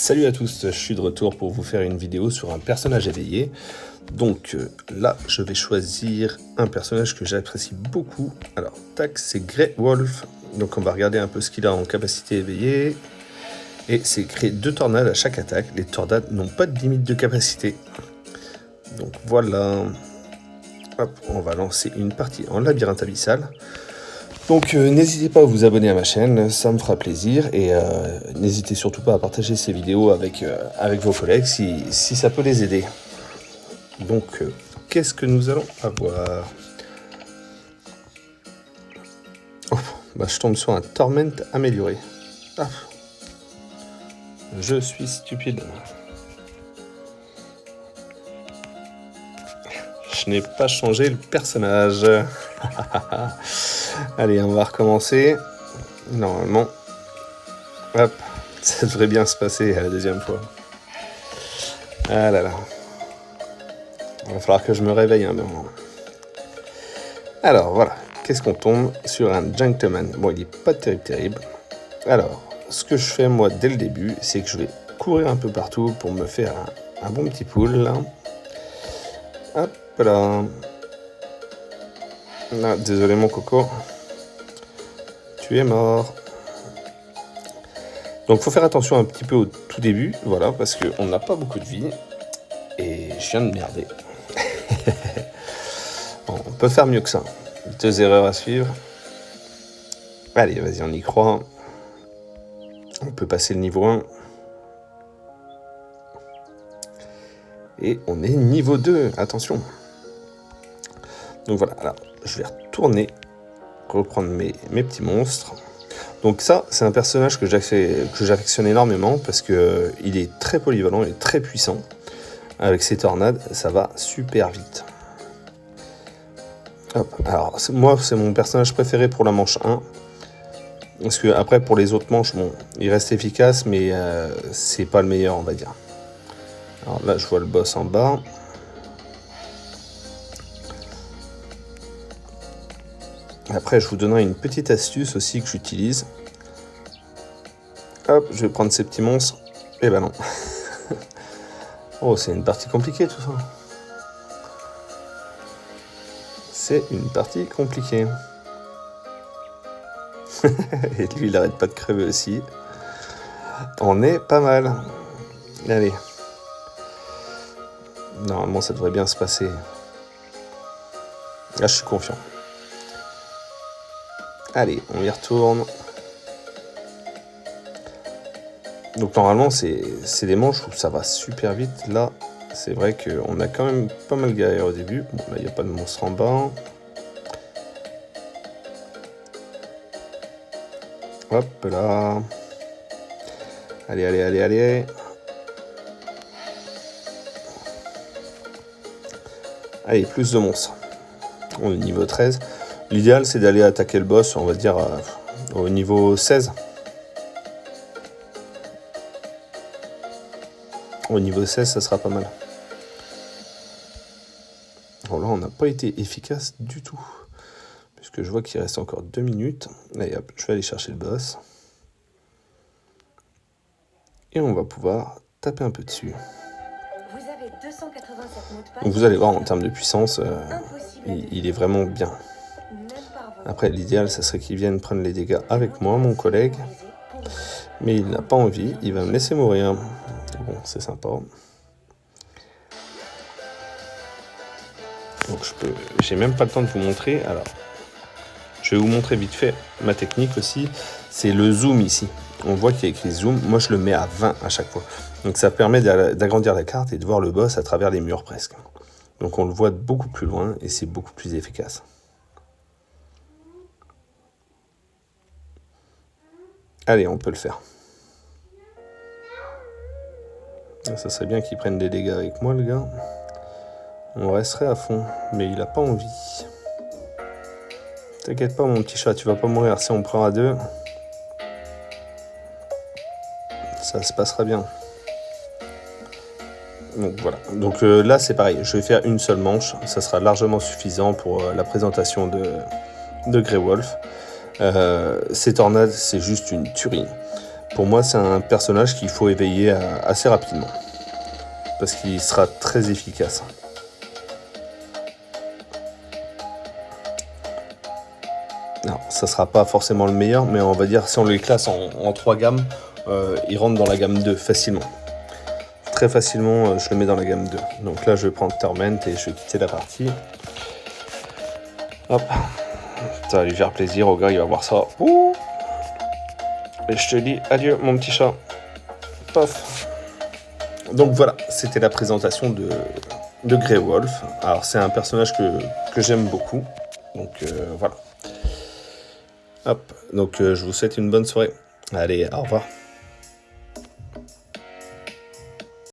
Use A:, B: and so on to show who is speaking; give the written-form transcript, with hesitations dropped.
A: Salut à tous, je suis de retour pour vous faire une vidéo sur un personnage éveillé. Donc là, je vais choisir un personnage que j'apprécie beaucoup. Alors, tac, c'est Grey Wolf. Donc on va regarder un peu ce qu'il a en capacité éveillée. Et c'est créer 2 tornades à chaque attaque. Les tornades n'ont pas de limite de capacité. Donc voilà. Hop, on va lancer une partie en labyrinthe abyssal. Donc n'hésitez pas à vous abonner à ma chaîne, ça me fera plaisir. Et n'hésitez surtout pas à partager ces vidéos avec vos collègues si ça peut les aider. Donc qu'est-ce que nous allons avoir? Oh, bah, je tombe sur un Torment amélioré. Ah. Je suis stupide. Je n'ai pas changé le personnage. Allez, on va recommencer. Normalement, hop, ça devrait bien se passer à la deuxième fois. Ah là là. Il va falloir que je me réveille un moment. Alors voilà, qu'est-ce qu'on tombe sur un gentleman? Bon, il n'est pas terrible. Alors, ce que je fais moi dès le début, c'est que je vais courir un peu partout pour me faire un bon petit pool là. Hop là. Ah, désolé mon coco. Tu es mort. Donc faut faire attention un petit peu au tout début, voilà, parce qu'on n'a pas beaucoup de vie. Et je viens de merder. Bon, on peut faire mieux que ça. 2 erreurs à suivre. Allez, vas-y, on y croit. On peut passer le niveau 1. Et on est niveau 2, attention. Donc voilà, alors je vais retourner, reprendre mes petits monstres. Donc ça, c'est un personnage que j'affectionne énormément parce que il est très polyvalent et très puissant. Avec ses tornades, ça va super vite. Hop, alors moi, c'est mon personnage préféré pour la manche 1. Parce que après, pour les autres manches, bon, il reste efficace, mais c'est pas le meilleur, on va dire. Alors là, je vois le boss en bas. Après, je vous donnerai une petite astuce aussi que j'utilise. Hop, je vais prendre ces petits monstres. Et ben non. Oh, c'est une partie compliquée tout ça. C'est une partie compliquée. Et lui, il arrête pas de crever aussi. On est pas mal. Allez. Normalement, ça devrait bien se passer. Là, je suis confiant. Allez, on y retourne. Donc normalement, c'est des manches où ça va super vite. Là, c'est vrai qu'on a quand même pas mal galéré au début. Bon, là, il n'y a pas de monstre en bas. Hop là. Allez. Allez, plus de monstres. On est niveau 13. L'idéal, c'est d'aller attaquer le boss, on va dire, au niveau 16. Au niveau 16, ça sera pas mal. Bon, là, on n'a pas été efficace du tout. Puisque je vois qu'il reste encore 2 minutes. Allez, hop, je vais aller chercher le boss. Et on va pouvoir taper un peu dessus.
B: Vous avez 287 mots de passe.
A: Donc vous allez voir, en termes de puissance, il est vraiment bien. Après, l'idéal, ça serait qu'il vienne prendre les dégâts avec moi, mon collègue. Mais il n'a pas envie, il va me laisser mourir. Bon, c'est sympa. Donc j'ai même pas le temps de vous montrer. Alors, je vais vous montrer vite fait ma technique aussi. C'est le zoom ici. On voit qu'il y a écrit zoom. Moi, je le mets à 20 à chaque fois. Donc ça permet d'agrandir la carte et de voir le boss à travers les murs presque. Donc on le voit de beaucoup plus loin et c'est beaucoup plus efficace. Allez, on peut le faire. Ça serait bien qu'il prenne des dégâts avec moi, le gars. On resterait à fond, mais il a pas envie. T'inquiète pas, mon petit chat, tu vas pas mourir. Si on prend à 2, ça se passera bien. Donc voilà. Donc là, c'est pareil. Je vais faire une seule manche. Ça sera largement suffisant pour la présentation de Grey Wolf. Ces tornades, c'est juste une tuerie. Pour moi, c'est un personnage qu'il faut éveiller assez rapidement. Parce qu'il sera très efficace. Alors, ça sera pas forcément le meilleur, mais on va dire si on les classe en 3 gammes, il rentre dans la gamme 2 facilement. Très facilement, je le mets dans la gamme 2. Donc là, je vais prendre Torment et je vais quitter la partie. Hop. Ça va lui faire plaisir au gars, il va voir ça. Ouh. Et je te dis adieu, mon petit chat. Paf. Donc voilà, c'était la présentation de Grey Wolf. Alors, c'est un personnage que j'aime beaucoup. Donc voilà. Hop, donc je vous souhaite une bonne soirée. Allez, au revoir.